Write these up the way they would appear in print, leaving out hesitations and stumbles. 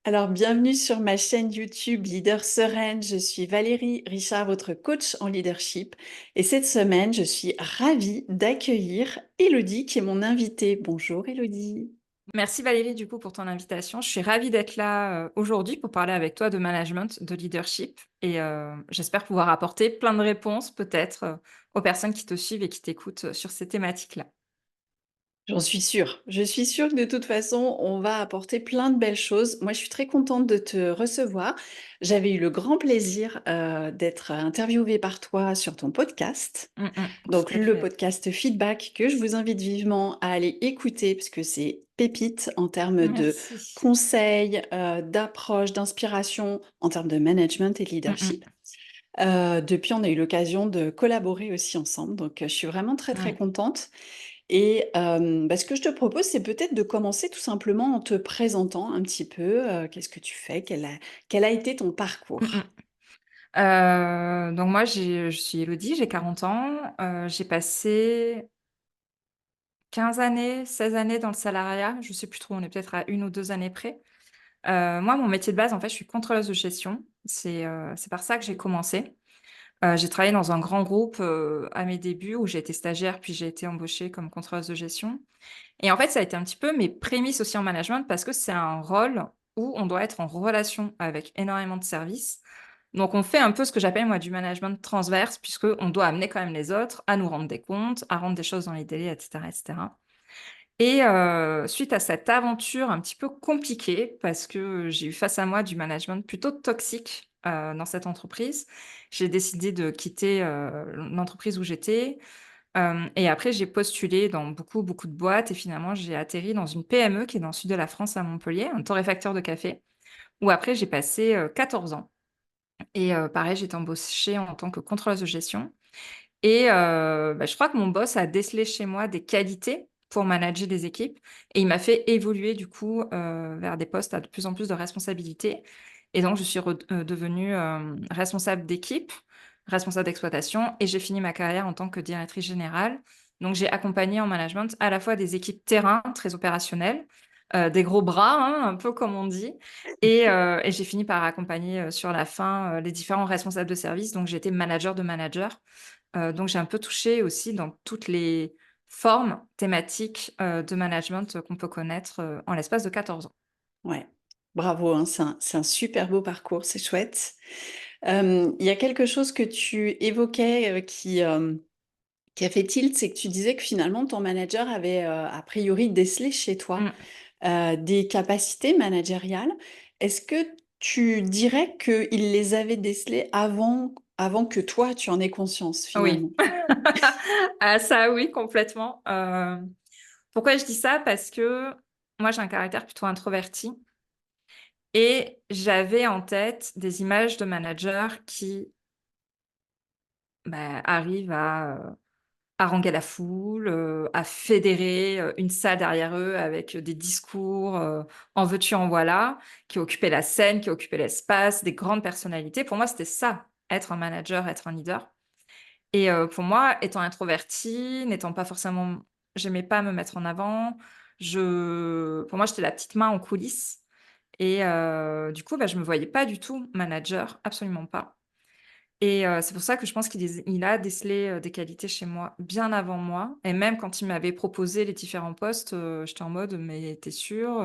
Alors, bienvenue sur ma chaîne YouTube Leader Sereine. Je suis Valérie Richard, votre coach en leadership. Et cette semaine, je suis ravie d'accueillir Elodie, qui est mon invitée. Bonjour Elodie. Merci Valérie du coup pour ton invitation. Je suis ravie d'être là aujourd'hui pour parler avec toi de management, de leadership et j'espère pouvoir apporter plein de réponses peut-être aux personnes qui te suivent et qui t'écoutent sur ces thématiques-là. J'en suis sûre. Je suis sûre que de toute façon, on va apporter plein de belles choses. Moi, je suis très contente de te recevoir. J'avais eu le grand plaisir d'être interviewée par toi sur ton podcast. Donc, Tout à le fait. podcast Feedback que je vous invite vivement à aller écouter parce que c'est pépite en termes de Merci. conseils, d'approche, d'inspiration, en termes de management et de Mm, leadership. mm. Depuis, on a eu l'occasion de collaborer aussi ensemble. Donc, je suis vraiment très, très Ouais. contente. Et ce que je te propose, c'est peut-être de commencer tout simplement en te présentant un petit peu, qu'est-ce que tu fais? Quel a été ton Mm, parcours? mm. Donc moi je suis Elodie, j'ai 40 ans, j'ai passé 15 années, 16 années dans le salariat, je sais plus trop, on est peut-être à 1 ou 2 années près. Moi, mon métier de base, en fait, je suis contrôleuse de gestion. C'est par ça que j'ai commencé. J'ai travaillé dans un grand groupe, à mes débuts où j'ai été stagiaire, puis j'ai été embauchée comme contrôleuse de gestion et en fait, ça a été un petit peu mes prémices aussi en management parce que c'est un rôle où on doit être en relation avec énormément de services. Donc on fait un peu ce que j'appelle moi du management transverse puisqu'on doit amener quand même les autres à nous rendre des comptes, à rendre des choses dans les délais et cetera et cetera. Et suite à cette aventure un petit peu compliquée, parce que j'ai eu face à moi du management plutôt toxique, dans cette entreprise, j'ai décidé de quitter, l'entreprise où j'étais, et après j'ai postulé dans beaucoup, beaucoup de boîtes et finalement j'ai atterri dans une PME qui est dans le sud de la France à Montpellier, un torréfacteur de café, où après j'ai passé, 14 ans et pareil, j'ai été embauchée en tant que contrôleuse de gestion et je crois que mon boss a décelé chez moi des qualités pour manager des équipes et il m'a fait évoluer du coup, vers des postes à de plus en plus de responsabilités et donc je suis devenue, responsable d'équipe, responsable d'exploitation et j'ai fini ma carrière en tant que directrice générale. Donc j'ai accompagné en management à la fois des équipes terrain très opérationnelles, des gros bras, hein, un peu comme on dit et j'ai fini par accompagner, sur la fin, les différents responsables de service. Donc j'étais manager de manager. Donc j'ai un peu touché aussi dans toutes les formes thématiques, de management, qu'on peut connaître, en l'espace de 14 ans. Ouais, bravo, hein, c'est un super beau parcours, c'est chouette. Il y a quelque chose que tu évoquais, qui a fait tilt, c'est que tu disais que finalement ton manager avait, a priori décelé chez toi, Mmh. des capacités managériales. Est-ce que tu dirais qu'il les avait décelées avant que toi tu en aies conscience Oui. finalement? Ah ça oui, complètement. Pourquoi je dis ça? Parce que moi j'ai un caractère plutôt introverti et j'avais en tête des images de managers qui, arrivent à haranguer la foule, à fédérer, une salle derrière eux avec des discours, en veux-tu, en voilà, qui occupaient la scène, qui occupaient l'espace, des grandes personnalités. Pour moi, c'était ça, être un manager, être un leader et pour moi, étant introvertie, n'étant pas forcément j'aimais pas me mettre en avant, pour moi, j'étais la petite main en coulisses et du coup, je me voyais pas du tout manager, absolument pas. Et c'est pour ça que je pense il a décelé, des qualités chez moi bien avant moi et même quand il m'avait proposé les différents postes, j'étais en mode: «Mais tu es sûre?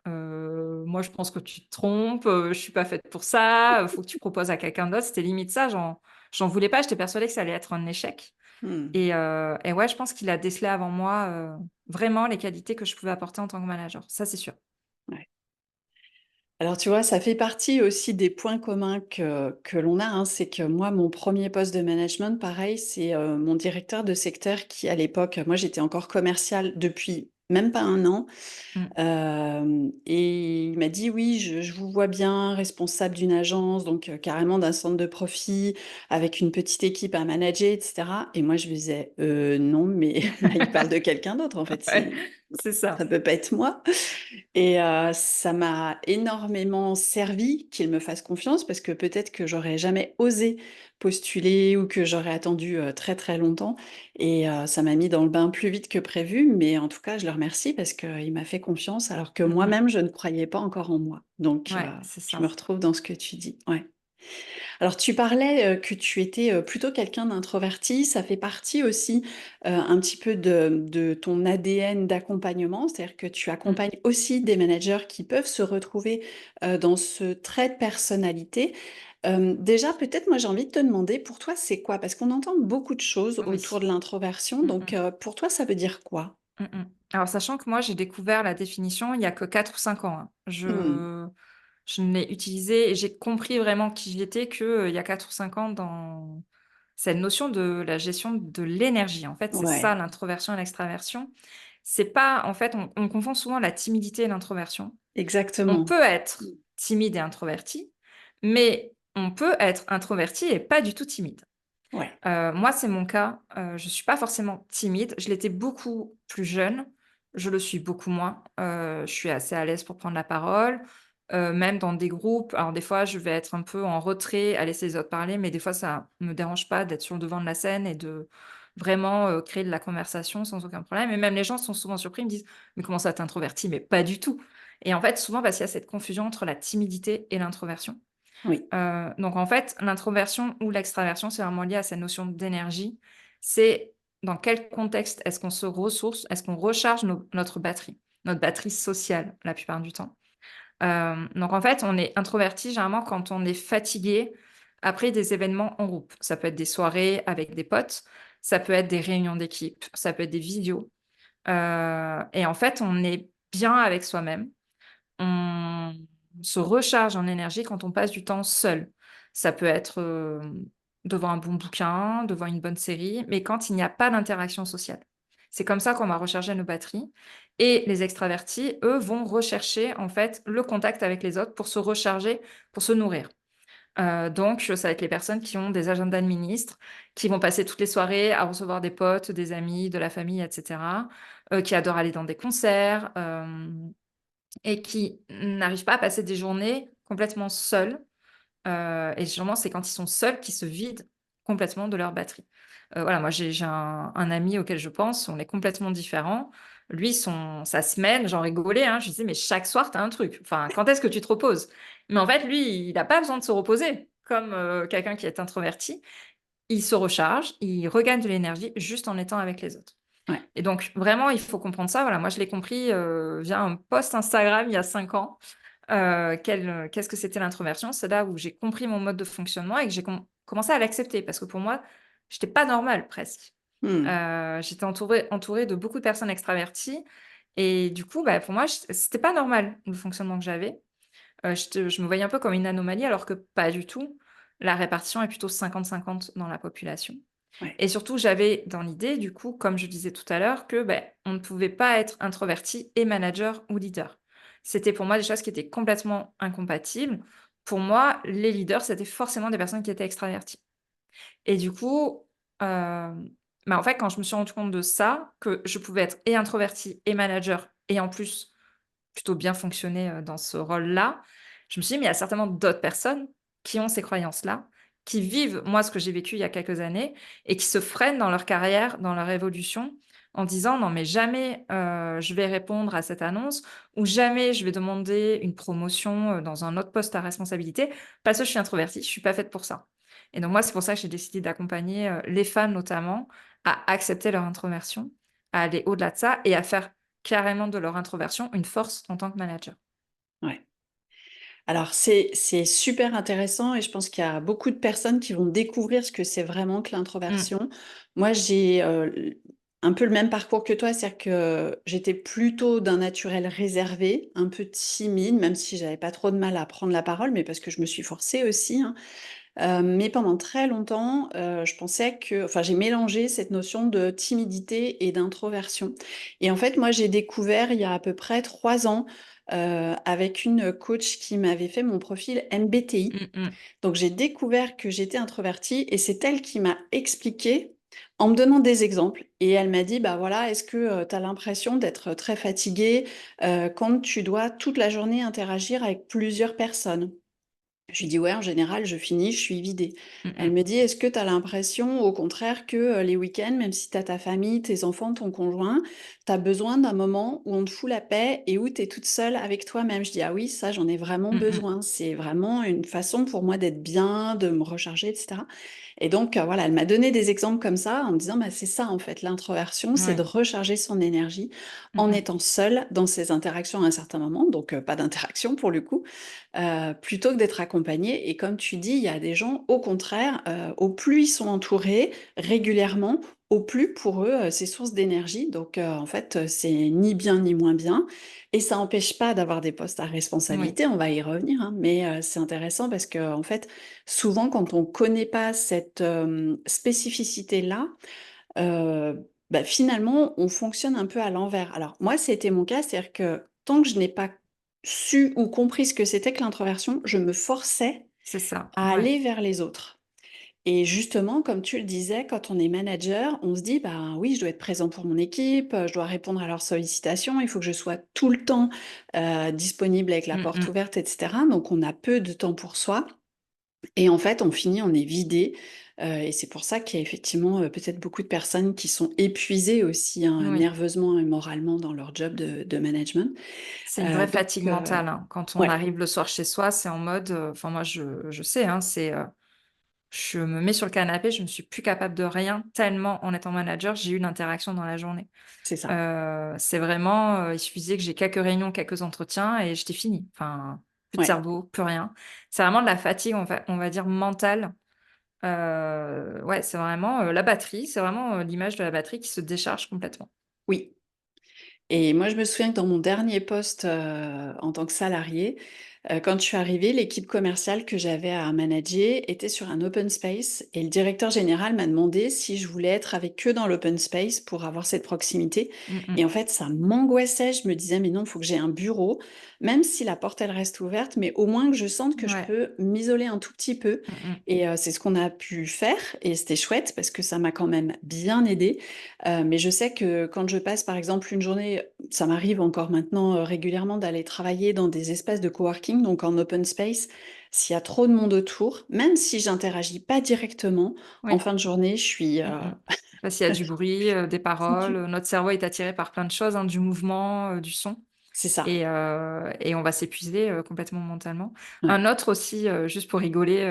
Moi je pense que tu te trompes, je suis pas faite pour ça, faut que tu proposes à quelqu'un d'autre». C'était limite ça, j'en voulais pas, j'étais persuadée que ça allait être un échec Mmh, et ouais, je pense qu'il a décelé avant moi, vraiment les qualités que je pouvais apporter en tant que manager, ça c'est sûr. ouais. Alors tu vois, ça fait partie aussi des points communs que l'on a, hein. C'est que moi, mon premier poste de management, pareil, c'est, mon directeur de secteur qui à l'époque moi j'étais encore commerciale depuis même pas un an. Mmh. Et il m'a dit: «Oui, je vous vois bien responsable d'une agence, donc carrément d'un centre de profit, avec une petite équipe à manager et cetera» et moi je lui disais: non, mais là, il parle de quelqu'un d'autre en fait, Ouais, c'est c'est ça ça. peut pas être moi» et ça m'a énormément servi qu'il me fasse confiance parce que peut-être que j'aurais jamais osé postulé ou que j'aurais attendu très très longtemps. Et ça m'a mis dans le bain plus vite que prévu. Mais en tout cas, je le remercie parce qu'il m'a fait confiance alors que Mmh mh. moi-même, je ne croyais pas encore en moi. Donc, Ouais, c'est je me ça. retrouve dans ce que tu dis. Ouais. Alors tu parlais, que tu étais, plutôt quelqu'un d'introverti. Ça fait partie aussi, un petit peu de ton ADN d'accompagnement. C'est-à-dire que tu Mmh. accompagnes aussi des managers qui peuvent se retrouver, dans ce trait de personnalité. Déjà peut-être moi j'ai envie de te demander, pour toi c'est quoi? Parce qu'on entend beaucoup de choses autour Oui. de l'introversion, Mmh donc mh. pour toi ça veut dire quoi? Mmh mh. Alors sachant que moi j'ai découvert la définition il y a que 4 ou 5 ans, hein. Mmh. Je ne l'ai utilisée et j'ai compris vraiment qui j'étais que, il y a 4 ou 5 ans dans cette notion de la gestion de l'énergie. En fait, c'est ça Ouais, l'introversion et l'extraversion. C'est pas en fait, on confond souvent la timidité et l'introversion. On exactement. peut Mmh. être timide et introverti, mais on peut être introverti et pas du tout timide. Ouais. Moi, c'est mon cas, je suis pas forcément timide. Je l'étais beaucoup plus jeune, je le suis beaucoup moins. Je suis assez à l'aise pour prendre la parole, même dans des groupes. Alors des fois, je vais être un peu en retrait à laisser les autres parler, mais des fois, ça me dérange pas d'être sur le devant de la scène et de vraiment, créer de la conversation sans aucun problème et même les gens sont souvent surpris, ils me disent: «Mais comment ça, tu es Mais pas du tout et en fait, souvent parce qu'il y a cette confusion entre la timidité et l'introversion. Oui. Donc en fait, l'introversion ou l'extraversion, c'est vraiment lié à cette notion d'énergie. C'est dans quel contexte est-ce qu'on se ressource? Est-ce qu'on recharge notre batterie sociale la plupart du temps? Donc en fait, on est introverti généralement quand on est fatigué après des événements en groupe. Ça peut être des soirées avec des potes, ça peut être des réunions d'équipe, ça peut être des visios, et en fait, on est bien avec soi-même. On se recharge en énergie quand on passe du temps seul. Ça peut être, devant un bon bouquin, devant une bonne série, mais quand il n'y a pas d'interaction sociale. C'est comme ça qu'on va recharger nos batteries et les extravertis, eux, vont rechercher, en fait, le contact avec les autres pour se recharger, pour se nourrir. Donc ça va être les personnes qui ont des agendas de ministres, qui vont passer toutes les soirées à recevoir des potes, des amis, de la famille et cetera, qui adorent aller dans des concerts, et qui n'arrivent pas à passer des journées complètement seuls, et généralement, c'est quand ils sont seuls qu'ils se vident complètement de leur batterie. Voilà, moi, j'ai un ami auquel je pense, on est complètement différents. Lui, sa semaine, j'en rigolais, hein, je lui disais: «Mais chaque soir, tu as un truc. Enfin, quand est-ce que tu te reposes?» Mais en fait, lui, il a pas besoin de se reposer comme, quelqu'un qui est introverti. Il se recharge, il regagne de l'énergie juste en étant avec les autres. Ouais. Et donc vraiment, il faut comprendre ça. Voilà, moi, je l'ai compris, via un post Instagram il y a 5 ans. Qu'est-ce que c'était l'introversion? C'est là où j'ai compris mon mode de fonctionnement et que j'ai commencé à l'accepter parce que pour moi, j'étais pas normale presque. Mmh. J'étais entourée de beaucoup de personnes extraverties et du coup, bah, pour moi, c'était pas normal le fonctionnement que j'avais. Je me voyais un peu comme une anomalie alors que pas du tout. La répartition est plutôt 50-50 dans la population. Ouais. Et surtout, j'avais dans l'idée, du coup, comme je disais tout à l'heure, que, beh, on ne pouvait pas être introverti et manager ou leader. C'était pour moi des choses qui étaient complètement incompatibles. Pour moi, les leaders, c'était forcément des personnes qui étaient extraverties. Et du coup, bah, en fait, quand je me suis rendu compte de ça, que je pouvais être et introvertie et manager et en plus plutôt bien fonctionner, dans ce rôle-là, je me suis dit: «Mais il y a certainement d'autres personnes qui ont ces croyances-là, qui vivent, moi, ce que j'ai vécu il y a quelques années et qui se freinent dans leur carrière, dans leur évolution, en disant: "Non mais jamais, je vais répondre à cette annonce" ou "Jamais je vais demander une promotion, dans un autre poste à responsabilité parce que je suis introvertie, je suis pas faite pour ça"». Et donc moi, c'est pour ça que j'ai décidé d'accompagner, les femmes notamment à accepter leur introversion, à aller au-delà de ça et à faire carrément de leur introversion une force en tant que manager. Ouais. Alors c'est super intéressant et je pense qu'il y a beaucoup de personnes qui vont découvrir ce que c'est vraiment que Mmh. l'introversion. Moi, j'ai, un peu le même parcours que toi, c'est-à-dire que j'étais plutôt d'un naturel réservé, un peu timide, même si j'avais pas trop de mal à prendre la parole, mais parce que je me suis forcée aussi, hein. Mais pendant très longtemps, je pensais que enfin, j'ai mélangé cette notion de timidité et d'introversion et en fait, moi, j'ai découvert il y a à peu près 3 ans, avec une coach qui m'avait fait mon profil MBTI. Mmh mh. Donc j'ai découvert que j'étais introvertie et c'est elle qui m'a expliqué en me donnant des exemples et elle m'a dit: «Bah, voilà, est-ce que, tu as l'impression d'être très fatiguée, quand tu dois toute la journée interagir avec plusieurs personnes?» Je lui dis: «Ouais, en général, je finis, je suis vidée». Mmh Elle mh. me dit: «Est-ce que tu as l'impression, au contraire, que, les week-ends, même si tu as ta famille, tes enfants, ton conjoint, tu as besoin d'un moment où on te fout la paix et où tu es toute seule avec toi-même?» Je dis: «Ah oui, ça, j'en ai vraiment Mmh mh. besoin. C'est vraiment une façon pour moi d'être bien, de me recharger et cetera». Et donc, voilà, elle m'a donné des exemples comme ça en me disant: «Bah, c'est ça, en fait, l'introversion, c'est de Ouais. recharger son énergie Mmh en mh. étant seule dans ses interactions à un certain moment», donc pas d'interaction pour le coup, plutôt que d'être accompagné. Et comme tu dis, il y a des gens, au contraire, au plus ils sont entourés régulièrement, au plus pour eux, c'est source d'énergie. Donc en fait, c'est ni bien ni moins bien et ça empêche pas d'avoir des postes à Oui, responsabilité, on va y revenir, hein, mais c'est intéressant parce que en fait, souvent quand on connaît pas cette, spécificité-là, bah, finalement, on fonctionne un peu à l'envers. Alors moi, c'était mon cas, c'est-à-dire que tant que je n'ai pas su ou compris ce que c'était que l'introversion, je me forçais c'est ça, à ouais. aller vers les autres. Et justement, comme tu le disais, quand on est manager, on se dit: «Bah, oui, je dois être présent pour mon équipe, je dois répondre à leurs sollicitations, il faut que je sois tout le temps, disponible avec la Mmh porte mh. ouverte» et cetera. Donc on a peu de temps pour soi et en fait, on est vidé, et c'est pour ça qu'il y a effectivement, peut-être beaucoup de personnes qui sont épuisées aussi, hein, Oui, nerveusement et moralement dans leur job de management. c'est une vraie Donc fatigue mentale, hein. Quand on ouais, arrive le soir chez soi, c'est en mode, enfin moi je sais, hein, c'est, je me mets sur le canapé, je ne suis plus capable de rien tellement en étant manager, j'ai eu l'interaction dans la journée. c'est ça. C'est vraiment, il suffisait que j'ai quelques réunions, quelques entretiens et j'étais finie. Enfin, plus de Ouais, cerveau, plus rien. C'est vraiment de la fatigue, on va dire mentale. Ouais, c'est vraiment, la batterie, c'est vraiment, l'image de la batterie qui se décharge complètement. oui. Et moi, je me souviens que dans mon dernier poste, en tant que salariée, quand je suis arrivée, l'équipe commerciale que j'avais à manager était sur un open space et le directeur général m'a demandé si je voulais être avec eux dans l'open space pour avoir cette proximité. Mmh mh. Et en fait, ça m'angoissait. Je me disais: «Mais non, il faut que j'ai un bureau, même si la porte, elle reste ouverte, mais au moins que je sente que je Ouais. peux m'isoler un tout petit peu». Mmh mh. Et c'est ce qu'on a pu faire et c'était chouette parce que ça m'a quand même bien aidée. Mais je sais que quand je passe, par exemple, une journée, ça m'arrive encore maintenant, régulièrement d'aller travailler dans des espaces de coworking, donc en open space. S'il y a trop de monde autour, même si j'interagis pas directement, en Oui. fin de journée, je suis, Mmh mh. Parce qu'il y a du bruit, des paroles, du notre cerveau est attiré par plein de choses, hein, du mouvement, du son c'est ça, et on va s'épuiser, complètement mentalement. ouais, Un autre aussi, juste pour rigoler,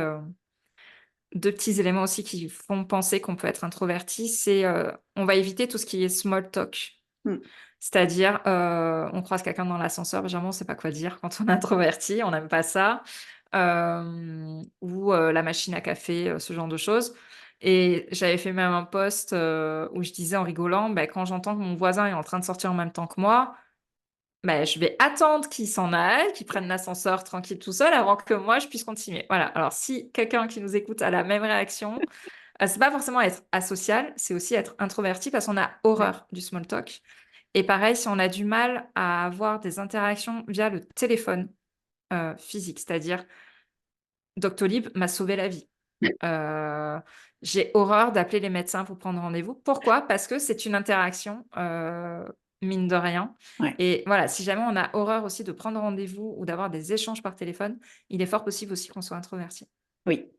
2 petits éléments aussi qui font penser qu'on peut être introverti, c'est, on va éviter tout ce qui est small talk. mmh, C'est-à-dire, on croise quelqu'un dans l'ascenseur, généralement on sait pas quoi dire quand on est introverti, on n'aime pas ça. Ou, la machine à café, ce genre de choses et j'avais fait même un post, où je disais en rigolant: «Beh, quand j'entends que mon voisin est en train de sortir en même temps que moi, beh, je vais attendre qu'il s'en aille, qu'il prenne l'ascenseur tranquille tout seul avant que moi je puisse continuer». Voilà, alors si quelqu'un qui nous écoute a la même réaction, c'est pas forcément être asocial, c'est aussi être introverti parce qu'on a ouais, horreur du small talk et pareil, si on a du mal à avoir des interactions via le téléphone, physique, c'est-à-dire Doctolib m'a sauvé la vie. Heu, j'ai horreur d'appeler les médecins pour prendre rendez-vous. Pourquoi? Parce que c'est une interaction, mine de rien ouais, et voilà, si jamais on a horreur aussi de prendre rendez-vous ou d'avoir des échanges par téléphone, il est fort possible aussi qu'on soit introverti. oui.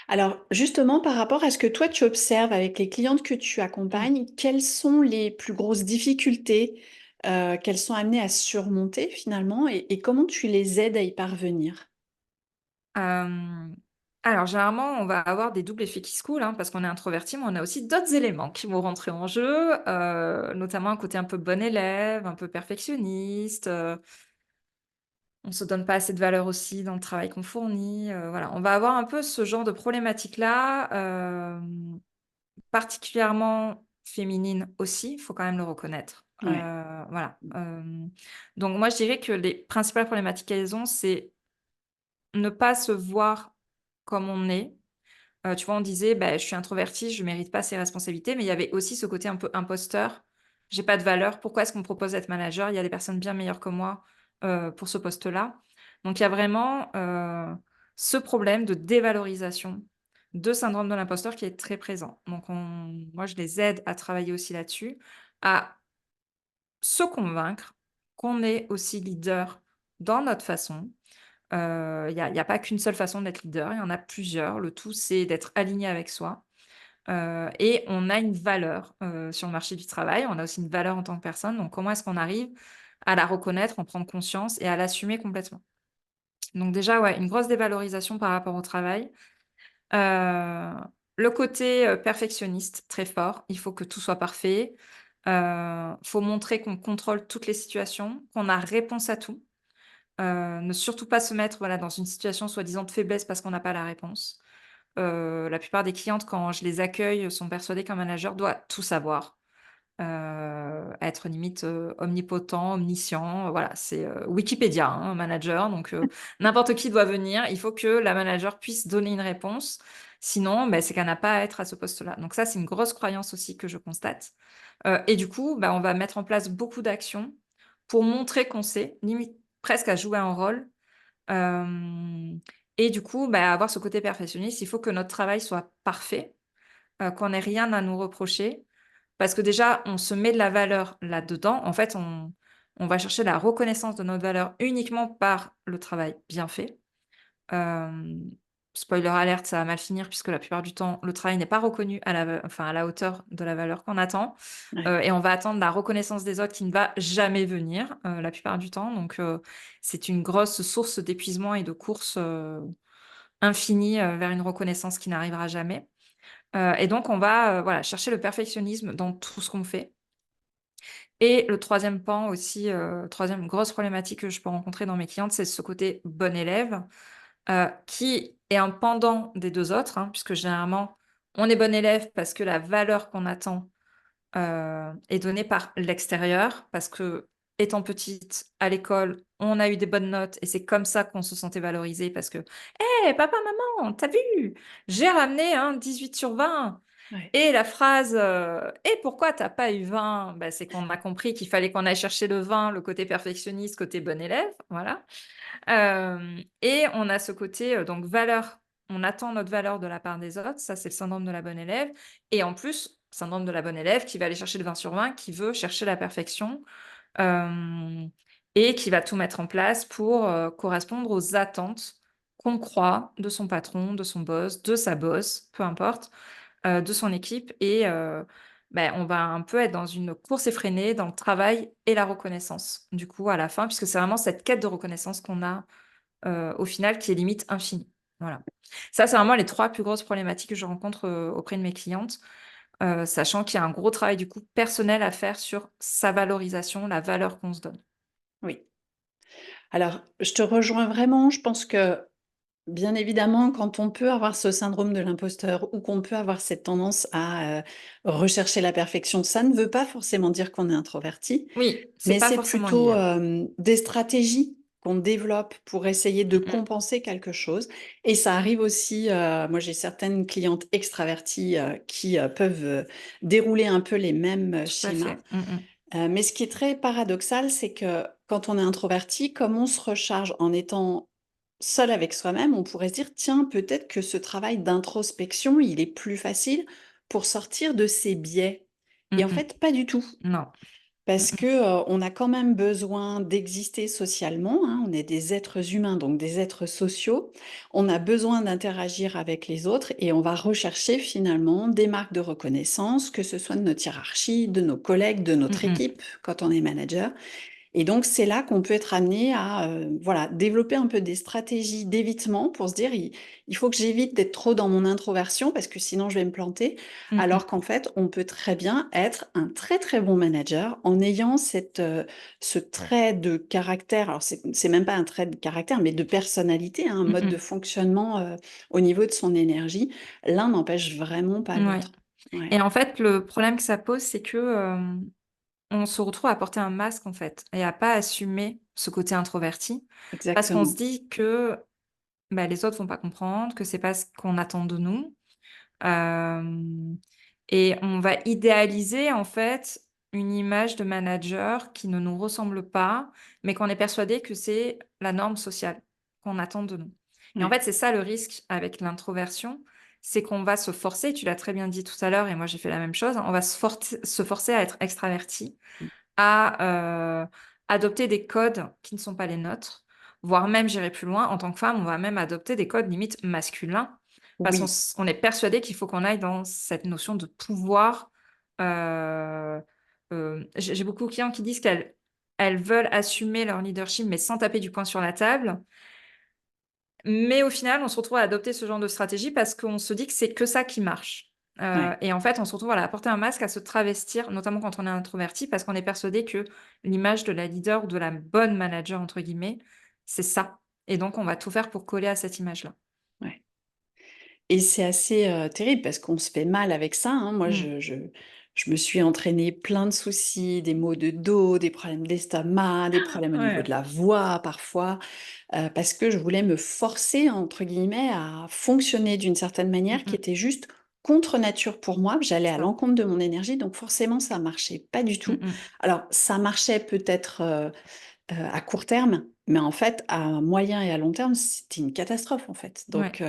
Alors justement, par rapport à ce que toi tu observes avec les clientes que tu Mmh. accompagnes, quelles sont les plus grosses difficultés, qu'elles sont amenées à surmonter finalement et comment tu les aides à y parvenir? Hem, alors généralement, on va avoir des doubles effets qui se coulent, hein, parce qu'on est introverti, mais on a aussi d'autres éléments qui vont rentrer en jeu, notamment un côté un peu bon élève, un peu perfectionniste, on se donne pas assez de valeur aussi dans le travail qu'on fournit, voilà. On va avoir un peu ce genre de problématique-là, particulièrement féminine aussi, il faut quand même le reconnaître. Ouais. Voilà, donc moi je dirais que les principales problématiques qu'elles ont, c'est ne pas se voir comme on est. Tu vois, on disait: «Bah, je suis introvertie, je mérite pas ces responsabilités», mais il y avait aussi ce côté un peu imposteur. J'ai pas de valeur, pourquoi est-ce qu'on me propose d'être manager? Il y a des personnes bien meilleures que moi, pour ce poste-là. Donc il y a vraiment, ce problème de dévalorisation, de syndrome de l'imposteur qui est très présent. Donc moi, je les aide à travailler aussi là-dessus, à se convaincre qu'on est aussi leader dans notre façon, Il y a pas qu'une seule façon d'être leader, il y en a plusieurs. Le tout, c'est d'être aligné avec soi, et on a une valeur, sur le marché du travail. On a aussi une valeur en tant que personne. Donc comment est-ce qu'on arrive à la reconnaître, en prendre conscience et à l'assumer complètement? Donc déjà, ouais, une grosse dévalorisation par rapport au travail. Heu, le côté, perfectionniste, très fort. Il faut que tout soit parfait. Faut montrer qu'on contrôle toutes les situations, qu'on a réponse à tout. Ne surtout pas se mettre, voilà, dans une situation soi-disant de faiblesse parce qu'on n'a pas la réponse. La plupart des clientes, quand je les accueille, sont persuadées qu'un manager doit tout savoir. Être limite, omnipotent, omniscient, voilà, c'est, Wikipédia, hein, un manager, donc n'importe qui doit venir. Il faut que la manager puisse donner une réponse. Sinon, beh, c'est qu'elle n'a pas à être à ce poste-là. Donc ça, c'est une grosse croyance aussi que je constate. Et du coup, bah, on va mettre en place beaucoup d'actions pour montrer qu'on sait, limite presque à jouer un rôle. Hem Et du coup, bah, avoir ce côté perfectionniste, il faut que notre travail soit parfait, qu'on n'ait rien à nous reprocher. Parce que déjà, on se met de la valeur là-dedans. En fait, on va chercher la reconnaissance de notre valeur uniquement par le travail bien fait. Hem, Spoiler alert, ça va mal finir puisque la plupart du temps, le travail n'est pas reconnu à la hauteur de la valeur qu'on attend. Ouais. Et on va attendre la reconnaissance des autres qui ne va jamais venir, la plupart du temps. Donc, c'est une grosse source d'épuisement et de course, infinie, vers une reconnaissance qui n'arrivera jamais. Et donc on va, voilà, chercher le perfectionnisme dans tout ce qu'on fait. Et le troisième pan aussi, 3e grosse problématique que je peux rencontrer dans mes clientes, c'est ce côté bon élève, qui est un pendant des 2 autres, hein, puisque généralement, on est bon élève parce que la valeur qu'on attend, est donnée par l'extérieur. Parce que étant petite, à l'école, on a eu des bonnes notes et c'est comme ça qu'on se sentait valorisé parce que: «Hé papa, maman, tu as vu? J'ai ramené un 18/20». Ouais. Et la phrase, «Et pourquoi tu as pas eu 20?» Bah, c'est qu'on a compris qu'il fallait qu'on aille chercher le 20, le côté perfectionniste, côté bon élève, voilà. Et on a ce côté, donc valeur. On attend notre valeur de la part des autres, ça c'est le syndrome de la bonne élève. Et en plus, syndrome de la bonne élève qui va aller chercher le 20/20, qui veut chercher la perfection, hem et qui va tout mettre en place pour, correspondre aux attentes qu'on croit de son patron, de son boss, de sa boss, peu importe, de son équipe. Et on va un peu être dans une course effrénée dans le travail et la reconnaissance, du coup, à la fin, puisque c'est vraiment cette quête de reconnaissance qu'on a, au final, qui est limite infinie. Voilà. Ça, c'est vraiment les 3 plus grosses problématiques que je rencontre, auprès de mes clientes, sachant qu'il y a un gros travail, du coup, personnel à faire sur sa valorisation, la valeur qu'on se donne. Oui. Alors, je te rejoins vraiment. Je pense que, bien évidemment, quand on peut avoir ce syndrome de l'imposteur ou qu'on peut avoir cette tendance à, rechercher la perfection, ça ne veut pas forcément dire qu'on est introverti, Oui, c'est mais pas c'est forcément lié, plutôt, ouais. des stratégies qu'on développe pour essayer de Mmh mh. compenser quelque chose. Et ça arrive aussi, moi j'ai certaines clientes extraverties, qui, peuvent, dérouler un peu les mêmes, Tout à schémas. fait. Mmh mh. Mais ce qui est très paradoxal, c'est que quand on est introverti, comme on se recharge en étant seul avec soi-même, on pourrait se dire: «Tiens, peut-être que ce travail d'introspection, il est plus facile pour sortir de ses biais». Et Mmh en mh. fait, pas du tout. Non. Mmh Parce mh. que, on a quand même besoin d'exister socialement, hein. On est des êtres humains, donc des êtres sociaux. On a besoin d'interagir avec les autres et on va rechercher finalement des marques de reconnaissance, que ce soit de notre hiérarchie, de nos collègues, de Mmh notre mh. équipe quand on est manager. Et donc c'est là qu'on peut être amené à, voilà, développer un peu des stratégies d'évitement pour se dire: «Il faut que j'évite d'être trop dans mon introversion parce que sinon je vais me planter». Mmh Alors mh. qu'en fait, on peut très bien être un très, très bon manager en ayant ce trait de caractère. Alors c'est même pas un trait de caractère, mais de personnalité, hein, un Mmh mode de mh. fonctionnement, au niveau de son énergie. L'un n'empêche vraiment pas Mouais. l'autre. Ouais, Et en fait, le problème que ça pose, c'est que, on se retrouve à porter un masque, en fait, et à pas assumer ce côté introverti. Parce qu'on se exactement. dit que, bah, les autres vont pas comprendre, que c'est pas ce qu'on attend de nous. Hem Et on va idéaliser, en fait, une image de manager qui ne nous ressemble pas, mais qu'on est persuadé que c'est la norme sociale qu'on attend de nous. Et en Ouais. fait, c'est ça le risque avec l'introversion, c'est qu'on va se forcer, tu l'as très bien dit tout à l'heure et moi j'ai fait la même chose, hein, on va se forcer à être extraverti, à, adopter des codes qui ne sont pas les nôtres, voire même, j'irai plus loin, en tant que femme, on va même adopter des codes limite masculins parce Oui, on est persuadé qu'il faut qu'on aille dans cette notion de pouvoir. Heu, j'ai beaucoup de clients qui disent qu'elles veulent assumer leur leadership, mais sans taper du poing sur la table. Mais au final, on se retrouve à adopter ce genre de stratégie parce qu'on se dit que c'est que ça qui marche. ouais, Et en fait, on se retrouve, voilà, à porter un masque, à se travestir, notamment quand on est introverti, parce qu'on est persuadé que l'image de la leader ou de la «bonne manager» entre guillemets, c'est ça. Et donc on va tout faire pour coller à cette image-là. ouais. Et c'est assez, terrible parce qu'on se fait mal avec ça, hein. Moi, Mmh. je me suis entraînée plein de soucis, des maux de dos, des problèmes d'estomac, des problèmes au niveau de Ouais. la voix parfois, parce que je voulais me «forcer» entre guillemets à fonctionner d'une certaine Mmh manière qui mh. était juste contre nature pour moi. J'allais C'est à ça. l'encontre de mon énergie, donc forcément ça marchait pas du Mmh tout. mh. Alors ça marchait peut-être, à court terme, mais en fait à moyen et à long terme, c'était une catastrophe en fait, Ouais. donc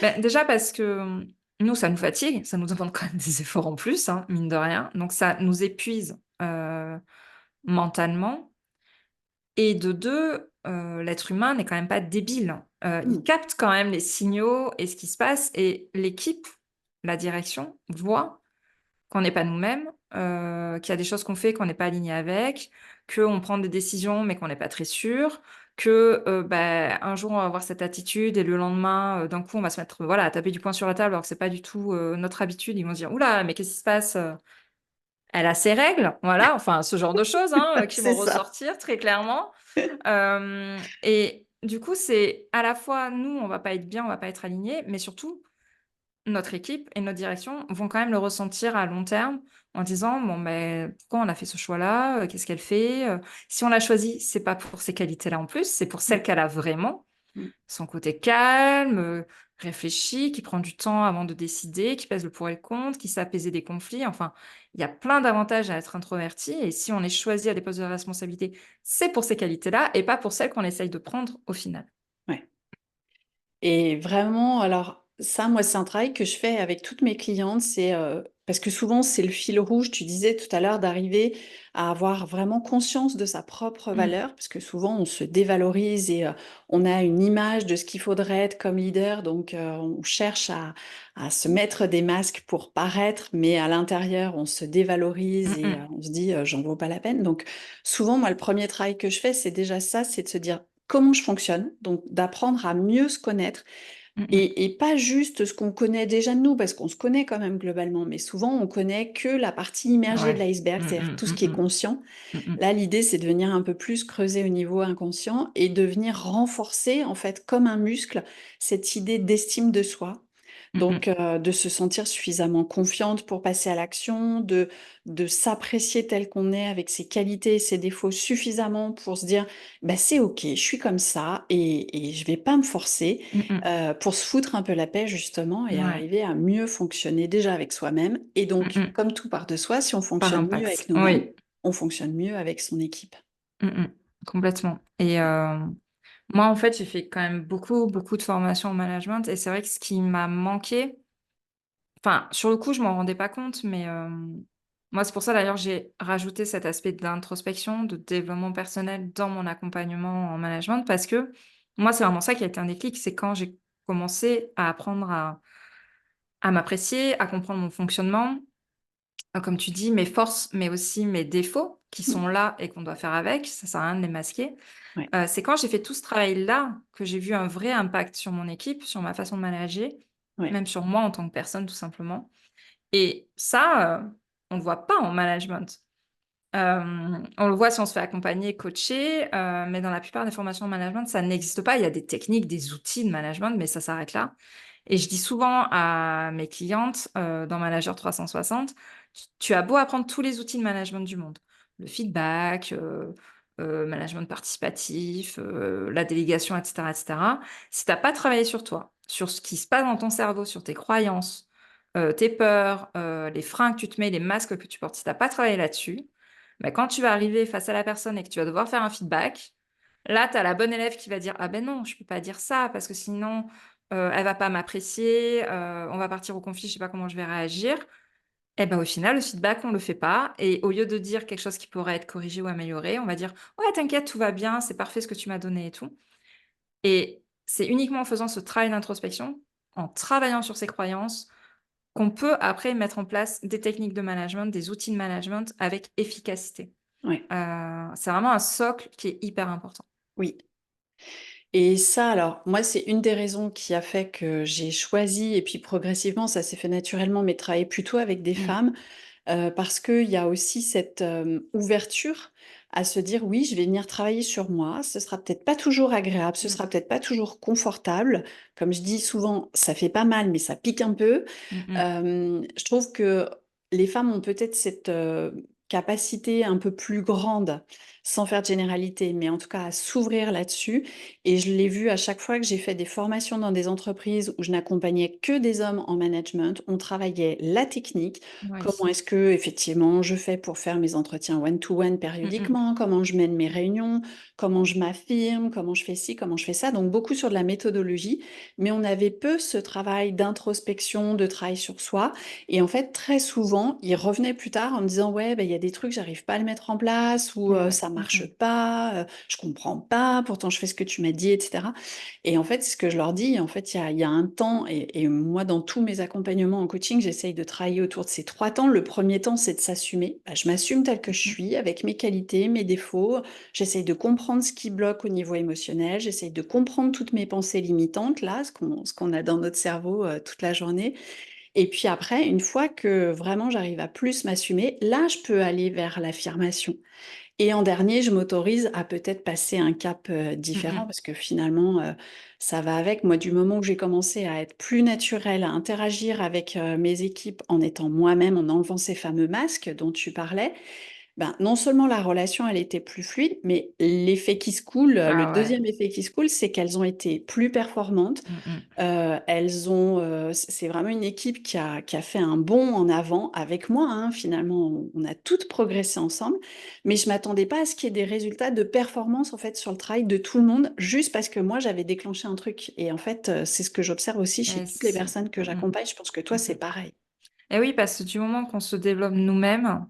Bah, déjà parce que, nous, ça nous fatigue, ça nous demande quand même des efforts en plus, hein, mine de rien. Donc ça nous épuise, mentalement. Et de 2, l'être humain n'est quand même pas débile. Il mmh, capte quand même les signaux et ce qui se passe et l'équipe, la direction, voit qu'on n'est pas nous-mêmes, qu'il y a des choses qu'on fait qu'on n'est pas aligné avec, qu'on prend des décisions mais qu'on n'est pas très sûr, que, bah, un jour on va avoir cette attitude et le lendemain, d'un coup on va se mettre, voilà, à taper du poing sur la table alors que c'est pas du tout, notre habitude. Ils vont se dire: «Ouh là, mais qu'est-ce qui se passe, elle a ses règles», voilà, enfin ce genre de choses, hein, qui c'est vont ça. ressortir très clairement. Et du coup, c'est à la fois nous, on va pas être bien, on va pas être alignés, mais surtout notre équipe et notre direction vont quand même le ressentir à long terme en disant: «Bon, mais pourquoi on a fait ce choix-là? Qu'est-ce qu'elle fait?» Si on l'a choisie, c'est pas pour ces qualités-là en plus, c'est pour Mmh, celles qu'elle a vraiment. mmh, Son côté calme, réfléchi, qui prend du temps avant de décider, qui pèse le pour et le contre, qui sait apaiser des conflits. Enfin, il y a plein d'avantages à être introverti et si on est choisi à des postes de responsabilité, c'est pour ces qualités-là et pas pour celles qu'on essaye de prendre au final. ouais. Et vraiment, alors ça, moi, c'est un travail que je fais avec toutes mes clientes, c'est, parce que souvent c'est le fil rouge, tu disais tout à l'heure, d'arriver à avoir vraiment conscience de sa propre Mmh. valeur, parce que souvent on se dévalorise et on a une image de ce qu'il faudrait être comme leader, donc on cherche à se mettre des masques pour paraître, mais à l'intérieur on se dévalorise Mmh et mh. on se dit: «J'en vaux pas la peine», donc souvent moi le premier travail que je fais, c'est déjà ça, c'est de se dire: «Comment je fonctionne?» donc d'apprendre à mieux se connaître Mmh mh. et pas juste ce qu'on connaît déjà de nous, parce qu'on se connaît quand même globalement, mais souvent on connaît que la partie immergée de Ouais. l'iceberg, Mmh c'est-à-dire mh. tout ce Mmh qui est mh. conscient. Mmh mh. Là, l'idée, c'est de venir un peu plus creuser au niveau inconscient et de venir renforcer, en fait, comme un muscle, cette idée d'estime de soi. Mmh mh. Donc, de se sentir suffisamment confiante pour passer à l'action, de s'apprécier tel qu'on est avec ses qualités et ses défauts suffisamment pour se dire: «Bah, c'est OK, je suis comme ça et je vais pas me forcer», Mmh mh. pour se foutre un peu la paix justement et Ouais. arriver à mieux fonctionner déjà avec soi-même et Mmh donc, mh. comme tout part de soi, si on Par fonctionne mieux impact. avec nous-mêmes, Oui. on fonctionne mieux avec son équipe. Mmh mh. Complètement et moi, en fait, j'ai fait quand même beaucoup, beaucoup de formations en management et c'est vrai que ce qui m'a manqué. Enfin, sur le coup, je m'en rendais pas compte, mais moi, c'est pour ça d'ailleurs, j'ai rajouté cet aspect d'introspection, de développement personnel dans mon accompagnement en management parce que moi, c'est vraiment ça qui a été un déclic. C'est quand j'ai commencé à apprendre à m'apprécier, à comprendre mon fonctionnement, comme tu dis, mes forces, mais aussi mes défauts qui Mmh. sont là et qu'on doit faire avec. Ça sert à rien de les masquer. Ouais, C'est quand j'ai fait tout ce travail-là que j'ai vu un vrai impact sur mon équipe, sur ma façon de manager, ouais, même sur moi en tant que personne, tout simplement. Et ça, on le voit pas en management. On le voit si on se fait accompagner, coacher, mais dans la plupart des formations en management, ça n'existe pas. Il y a des techniques, des outils de management, mais ça s'arrête là. Et je dis souvent à mes clientes, dans Manager 360: «Tu as beau apprendre tous les outils de management du monde, le feedback, management participatif, la délégation et cetera. Si tu as pas travaillé sur toi, sur ce qui se passe dans ton cerveau, sur tes croyances, tes peurs, les freins que tu te mets, les masques que tu portes, si tu as pas travaillé là-dessus, bah, quand tu vas arriver face à la personne et que tu vas devoir faire un feedback, là, tu as la bonne élève qui va dire: «Ah ben non, je peux pas dire ça parce que sinon, elle va pas m'apprécier, on va partir au conflit, je sais pas comment je vais réagir». Et ben, au final, le feedback, on le fait pas et au lieu de dire quelque chose qui pourrait être corrigé ou amélioré, on va dire: «Ouais, t'inquiète, tout va bien, c'est parfait ce que tu m'as donné et tout». Et c'est uniquement en faisant ce travail d'introspection, en travaillant sur ses croyances, qu'on peut après mettre en place des techniques de management, des outils de management avec efficacité. Ouais, C'est vraiment un socle qui est hyper important. oui. Et ça, alors, moi, c'est une des raisons qui a fait que j'ai choisi et puis progressivement, ça s'est fait naturellement, mais travailler plutôt avec des Mmh. femmes. Parce qu'il y a aussi cette, ouverture à se dire: «Oui, je vais venir travailler sur moi. Ce sera peut-être pas toujours agréable, ce Mmh. sera peut-être pas toujours confortable». Comme je dis souvent, ça fait pas mal, mais ça pique un peu. Mmh mh. Je trouve que les femmes ont peut-être cette, capacité un peu plus grande, sans faire de généralité, mais en tout cas à s'ouvrir là-dessus et je l'ai vu à chaque fois que j'ai fait des formations dans des entreprises où je n'accompagnais que des hommes en management. On travaillait la technique, comment Oui. est-ce que effectivement je fais pour faire mes entretiens one to one Mmh mh. périodiquement? Comment je mène mes réunions? Comment je m'affirme? Comment je fais ci? Comment je fais ça? Donc beaucoup sur de la méthodologie, mais on avait peu ce travail d'introspection, de travail sur soi et en fait, très souvent, ils revenaient plus tard en me disant: «Ouais, bah, il y a des trucs, j'arrive pas à le mettre en place ou Ouais. ça Mmh marche mh. pas, je comprends pas, pourtant je fais ce que tu m'as dit» et cetera et en fait, ce que je leur dis, en fait, il y a un temps et moi, dans tous mes accompagnements en coaching, j'essaye de travailler autour de ces 3 temps. Le premier temps, c'est de s'assumer. Bah, je m'assume telle que je Mmh mh. suis, avec mes qualités, mes défauts. J'essaye de comprendre ce qui bloque au niveau émotionnel. J'essaye de comprendre toutes mes pensées limitantes, là, ce qu'on a dans notre cerveau, toute la journée et puis après, une fois que vraiment j'arrive à plus m'assumer, là, je peux aller vers l'affirmation et en dernier, je m'autorise à peut-être passer un cap, Mmh différent mh. parce que finalement, ça va avec. Moi, du moment que j'ai commencé à être plus naturelle, à interagir avec, mes équipes en étant moi-même, en enlevant ces fameux masques dont tu parlais, ben, non seulement la relation, elle était plus fluide, mais l'effet qui se coule, le Ah ouais. deuxième effet qui se coule, c'est qu'elles ont été plus performantes. Mmh mh. Elles ont, c'est vraiment une équipe qui a fait un bond en avant avec moi, hein, finalement. On a toutes progressé ensemble, mais je m'attendais pas à ce qu'il y ait des résultats de performance, en fait, sur le travail de tout le monde, juste parce que moi, j'avais déclenché un truc et en fait, c'est ce que j'observe aussi chez Et toutes les c'est personnes que mmh mh. j'accompagne. Je pense que toi, Mmh c'est mh. pareil. Et oui, parce que du moment qu'on se développe nous-mêmes,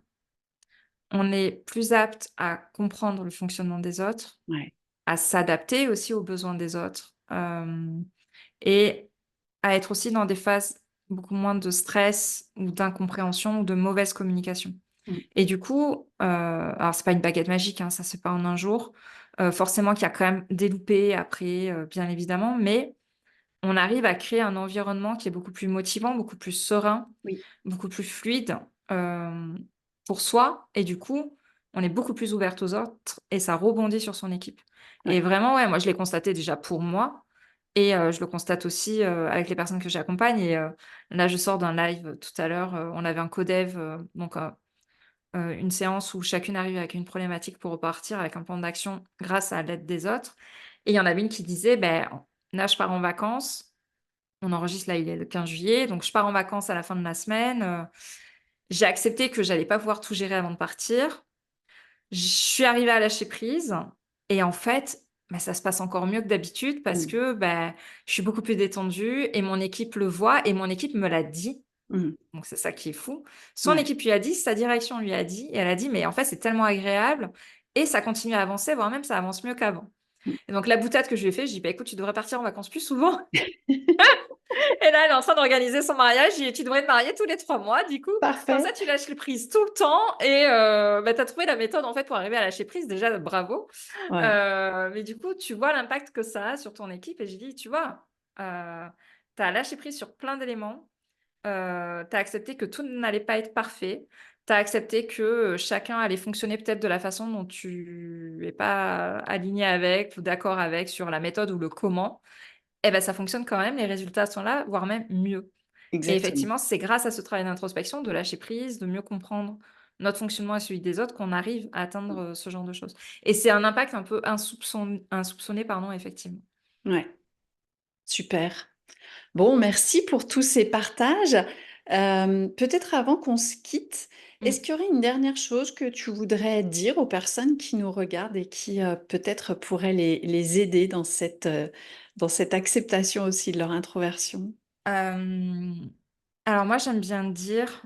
on est plus apte à comprendre le fonctionnement des autres, Ouais. à s'adapter aussi aux besoins des autres, et à être aussi dans des phases beaucoup moins de stress ou d'incompréhension ou de mauvaise communication. Mmh. Et du coup, alors c'est pas une baguette magique, hein, ça c'est pas en un jour. Forcément qu'il y a quand même des loupés après, bien évidemment, mais on arrive à créer un environnement qui est beaucoup plus motivant, beaucoup plus serein, Oui. beaucoup plus fluide, pour soi et du coup, on est beaucoup plus ouverte aux autres et ça rebondit sur son équipe. Et Ouais. vraiment, ouais, moi je l'ai constaté déjà pour moi et je le constate aussi, avec les personnes que j'accompagne et là je sors d'un live, tout à l'heure, on avait un codev, donc une séance où chacune arrive avec une problématique pour repartir avec un plan d'action grâce à l'aide des autres et il y en avait une qui disait: «Beh, là je pars en vacances». On enregistre là, il est le 15 juillet, donc je pars en vacances à la fin de la semaine, j'ai accepté que j'allais pas pouvoir tout gérer avant de partir. Je suis arrivée à lâcher prise et en fait, bah, ça se passe encore mieux que d'habitude parce Mmh. que, bah, je suis beaucoup plus détendue et mon équipe le voit et mon équipe me l'a dit, Mmh. donc c'est ça qui est fou. Son Ouais. équipe lui a dit, sa direction lui a dit et elle a dit: «Mais en fait, c'est tellement agréable et ça continue à avancer, voire même ça avance mieux qu'avant». Mmh. Et donc la boutade que je lui ai fait, je dis: «Bah, écoute, tu devrais partir en vacances plus souvent». Et là, elle est en train d'organiser son mariage. J'ai dit: «Tu devrais te marier tous les 3 mois, du coup, comme Parfait. ça tu lâches les prises tout le temps et bah, tu as trouvé la méthode, en fait, pour arriver à lâcher prise. Déjà, bravo». Ouais. Mais du coup, tu vois l'impact que ça a sur ton équipe et j'ai dit: «Tu vois, tu as lâché prise sur plein d'éléments, tu as accepté que tout n'allait pas être parfait. Tu as accepté que, chacun allait fonctionner peut-être de la façon dont tu es pas aligné avec ou d'accord avec sur la méthode ou le comment et ben ça fonctionne quand même, les résultats sont là, voire même mieux». Et Exactement. effectivement, c'est grâce à ce travail d'introspection, de lâcher prise, de mieux comprendre notre fonctionnement et celui des autres qu'on arrive à atteindre, ce genre de choses. Et c'est un impact un peu insoupçonné, pardon, effectivement. Ouais. Super. Bon, merci pour tous ces partages. Peut-être avant qu'on se quitte, est-ce Mmh. qu'il y aurait une dernière chose que tu voudrais dire aux personnes qui nous regardent et qui, peut-être pourrait les aider dans cette acceptation aussi de leur introversion? Hem, alors moi, j'aime bien dire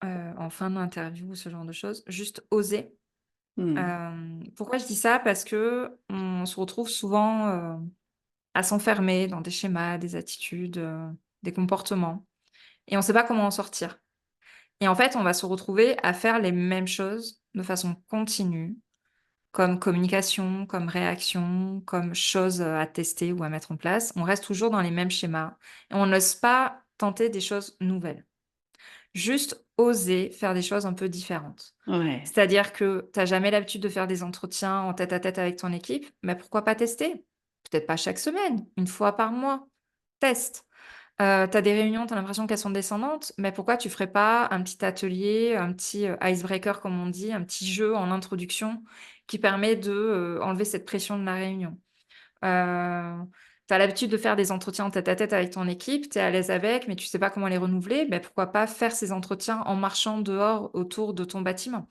en fin d'interview ou ce genre de choses. Juste oser. Mmh. Pourquoi je dis ça? Parce qu'on se retrouve souvent, à s'enfermer dans des schémas, des attitudes, des comportements et on ne sait pas comment en sortir. Et en fait, on va se retrouver à faire les mêmes choses de façon continue, comme communication, comme réaction, comme choses, à tester ou à mettre en place. On reste toujours dans les mêmes schémas et on n'ose pas tenter des choses nouvelles. Juste oser faire des choses un peu différentes. Ouais, C'est-à-dire que tu as jamais l'habitude de faire des entretiens en tête à tête avec ton équipe, mais pourquoi pas tester? Peut-être pas chaque semaine, une fois par mois. Teste. Tu as des réunions, tu as l'impression qu'elles sont descendantes, mais pourquoi tu ferais pas un petit atelier, un petit, icebreaker comme on dit, un petit jeu en introduction qui permet de, enlever cette pression de la réunion? Tu as l'habitude de faire des entretiens en tête-à-tête avec ton équipe, tu es à l'aise avec, mais tu sais pas comment les renouveler, beh, pourquoi pas faire ces entretiens en marchant dehors autour de ton bâtiment?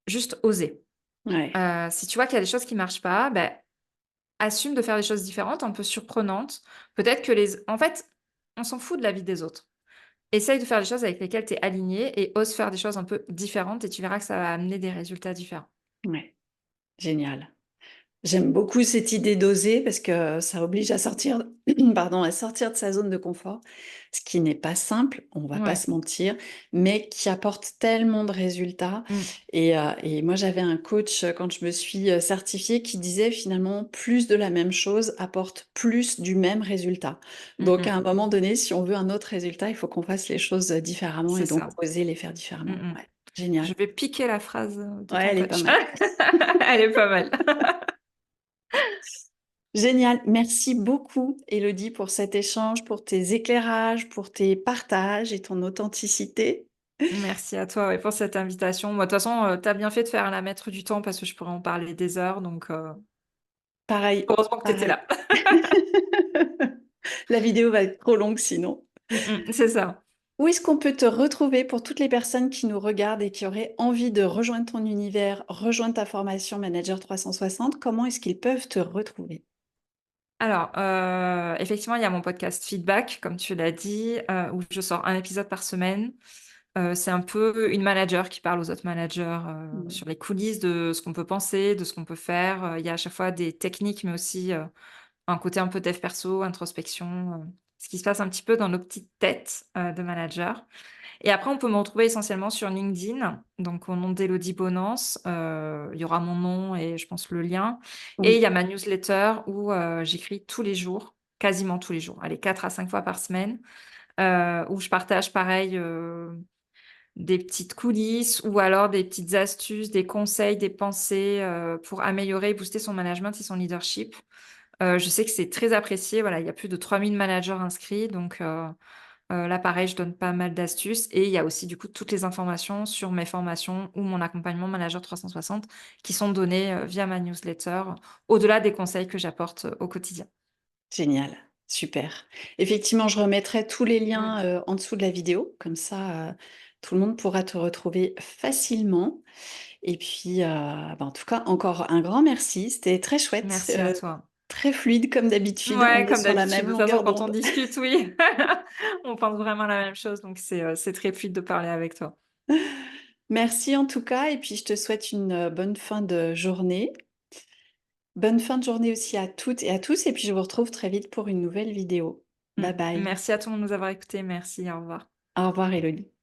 Juste oser. ouais, Si tu vois qu'il y a des choses qui marchent pas, beh, assume de faire des choses différentes, un peu surprenantes. Peut-être que les en fait, on s'en fout de la vie des autres. Essaye de faire des choses avec lesquelles tu es aligné et ose faire des choses un peu différentes et tu verras que ça va amener des résultats différents. ouais, génial. J'aime beaucoup cette idée d'oser parce que ça oblige à sortir pardon, à sortir de sa zone de confort, ce qui n'est pas simple, on va pas Ouais. se mentir, mais qui apporte tellement de résultats Mmh. et moi j'avais un coach, quand je me suis, certifiée qui disait finalement: «Plus de la même chose apporte plus du même résultat». Mmh Donc à mh. un moment donné, si on veut un autre résultat, il faut qu'on fasse les choses, différemment et C'est donc ça. oser les faire Mmh différemment. mh. Ouais, Je génial. vais piquer la phrase, de Ouais, ton elle est pas coach. mal. Elle est pas mal. Génial. Merci beaucoup, Élodie, pour cet échange, pour tes éclairages, pour tes partages et ton authenticité. Merci à toi, ouais, pour cette invitation. Moi, de toute façon, tu as bien fait de faire la mettre du temps parce que je pourrais en parler des heures, donc Pareil, heureusement que tu étais pareil. là. La vidéo va être trop longue sinon. Mmh mh, c'est ça. Où est-ce qu'on peut te retrouver pour toutes les personnes qui nous regardent et qui auraient envie de rejoindre ton univers, rejoindre ta formation Manager 360? Comment est-ce qu'ils peuvent te retrouver? Alors, effectivement, il y a mon podcast Feedback, comme tu l'as dit, où je sors un épisode par semaine. C'est un peu une manager qui parle aux autres managers, Mmh. sur les coulisses de ce qu'on peut penser, de ce qu'on peut faire. Il y a à chaque fois des techniques, mais aussi, un côté un peu dev perso, introspection, ce qui se passe un petit peu dans nos petites têtes, de managers. Et après, on peut me retrouver essentiellement sur LinkedIn, donc au nom d'Élodie Bonance. Il y aura mon nom et je pense le lien. Et il y Oui. a ma newsletter où, j'écris tous les jours, quasiment tous les jours, allez 4 à 5 fois par semaine, où je partage pareil, des petites coulisses ou alors des petites astuces, des conseils, des pensées, pour améliorer et booster son management et son leadership. Je sais que c'est très apprécié, voilà, il y a plus de 3000 managers inscrits donc là, pareil, je donne pas mal d'astuces et il y a aussi, du coup, toutes les informations sur mes formations ou mon accompagnement Manager 360 qui sont données, via ma newsletter, au-delà des conseils que j'apporte, au quotidien. Génial, super. Effectivement, je remettrai tous les Mmh. liens, en dessous de la vidéo, comme ça, tout le monde pourra te retrouver facilement et puis, en tout cas, encore un grand merci. C'était très chouette, Merci à toi. très fluide comme d'habitude. On Ouais, est comme sur la d'habitude. même De toute façon, longueur quand on d'onde. discute, oui, on pense vraiment la même chose, donc c'est très fluide de parler avec toi. Merci en tout cas et puis je te souhaite une, bonne fin de journée. Bonne fin de journée aussi à toutes et à tous et puis je vous retrouve très vite pour une nouvelle vidéo. Mmh. Bye bye. Merci à tout le monde de nous avoir écoutés. Merci, au revoir. Au revoir Élodie.